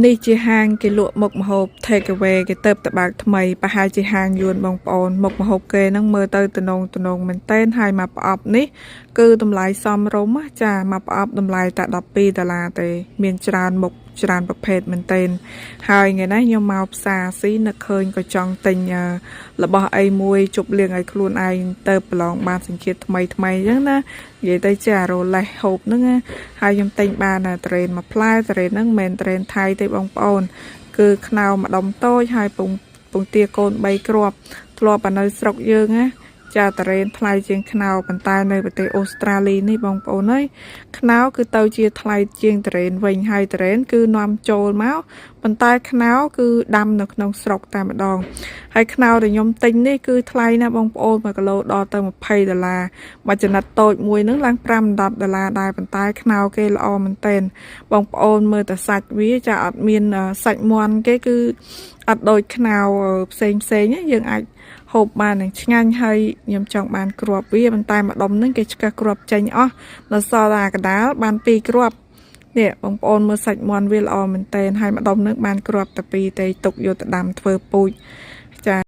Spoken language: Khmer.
នេះជាហាងគេលក់មុខម្ហូប take away គេទៅតបើកថ្មីប្រហែលជាហាងយួនបងប្អូនមុខម្ហូបគេហ្នឹងមើលទៅតំណងមែនតែនហើយមកប្រអប់នេះគឺតម្លៃសមរម្យចាមកប្រអប់តម្លៃតែ$12ទេមានច្រើនមុខច្រើនប្រភេទមែនតែនហើយថ្ងៃនេះខ្ញុំមកផ្សារស៊ីនឹកឃើញក៏ចង់ទិញរបស់អីមួយជប់លៀងឲ្យខ្លួនឯងទៅប្រឡងបានសញ្ជាតិថ្មីអញ្ចឹងណានិយាយទៅជារ៉ូលេសហូបហ្នឹងហើយខ្ញុំទិញបានត្រេនមួយផ្លែត្រេនហ្នឹងមិនមែនត្រេនថៃទេបងប្អូនគឺខ្នោម្ដុំតូចហើយពងទាកូន3គ្រាប់ធ្លាប់នៅស្រុកយើងណាចាត្រេនថ្លៃជាងខ្នោប៉ុន្តែនៅប្រទេសអូស្ត្រាលីនេះបងប្អូនអើយខ្នោគឺទៅជាថ្លៃជាងត្រេនវិញហើយត្រេនគឺនាំចូលមកប៉ុន្តែខ្នោគឺដាំនៅក្នុងស្រុកតែម្ដងហើយខ្នោដែលខ្ញុំទិញនេះគឺថ្លៃណាស់បងប្អូន1គីឡូដល់ទៅ$20មួយចំណិតតូចមួយហ្នឹងឡើង$5-10ដែរប៉ុន្តែខ្នោគេល្អមែនទែនបងប្អូនមើលតែសាច់វាចាអត់មានសាច់មាន់គេគឺអត់ដូចខ្នោផ្សេងយើងអាចហូបបាននឹងឆ្ងាញ់ហើយខ្ញុំចង់បានគ្រាប់វាប៉ុន្តែម្ដុំហ្នឹងគេឆ្កឹះគ្រាប់ចេញអស់ដល់សល់តែកដាលបាន2គ្រាប់នេះបងប្អូនមើលសាច់មាន់វាល្អមែនតើហើយម្ដុំហ្នឹងបានគ្រាប់តែ2ទេទុកយកទៅដាំធ្វើពូជ